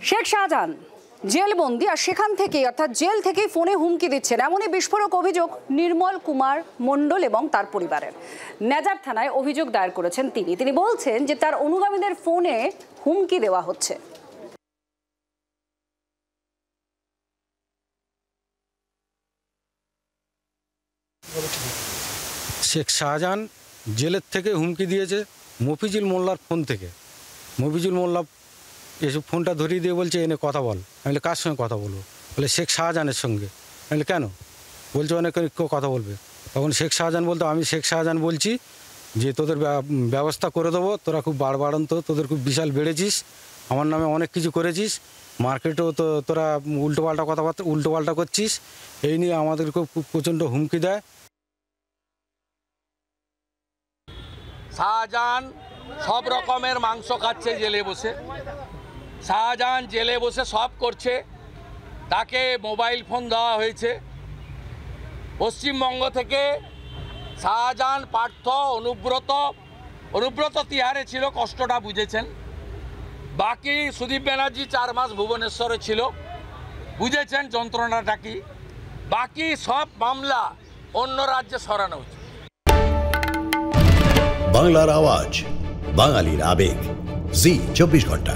শেখ শাহজাহান জেলবন্দি আর সেখান থেকে অর্থাৎ জেল থেকেই ফোনে হুমকি দিচ্ছেন এমনই বিস্ফোরক অভিযোগ নির্মল কুমার মণ্ডল এবং তার পরিবারের। নেজার থানায় অভিযোগ দায়ের করেছেন তিনি বলছেন যে তার অনুগামীদের ফোনে হুমকি দেওয়া হচ্ছে। শেখ শাহজাহান জেলের থেকে হুমকি দিয়েছে মফিজুল মোল্লার ফোন থেকে। মফিজুল মোল্লা এসব ফোনটা ধরিয়ে দিয়ে বলছে এনে কথা বল। আমি বলি কার সঙ্গে কথা বলবো? বলে শেখ শাহজাহানের সঙ্গে। আমি বলি কেন? বলছে অনেক কেউ কথা বলবে। তখন শেখ শাহজাহান বলতো আমি শেখ শাহজাহান বলছি যে তোদের ব্যবস্থা করে দেবো, তোরা খুব বাড়বাড়ন্ত, তোদের খুব বিশাল বেড়েছিস, আমার নামে অনেক কিছু করেছিস, মার্কেটেও তো তোরা উল্টোপাল্টা কথাবার্তা উল্টোপাল্টা করছিস, এই নিয়ে আমাদেরকে খুব প্রচণ্ড হুমকি দেয়। শাহজাহান সব রকমের মাংস খাচ্ছে জেলে বসে। শাহজাহান জেলে বসে সব করছে। তাকে মোবাইল ফোন দেওয়া হয়েছে। পশ্চিমবঙ্গ থেকে শাহজাহান পার্থ অনুব্রত তিহারে ছিল, কষ্টটা বুঝেছেন। বাকি সুদীপ ব্যানার্জি 4 মাস ভুবনেশ্বরে ছিল, বুঝেছেন যন্ত্রণাটা কি। বাকি সব মামলা অন্য রাজ্যে সরানো হচ্ছে। বাংলার আওয়াজ, বাঙালির আবেগ, জি 24 ঘন্টা।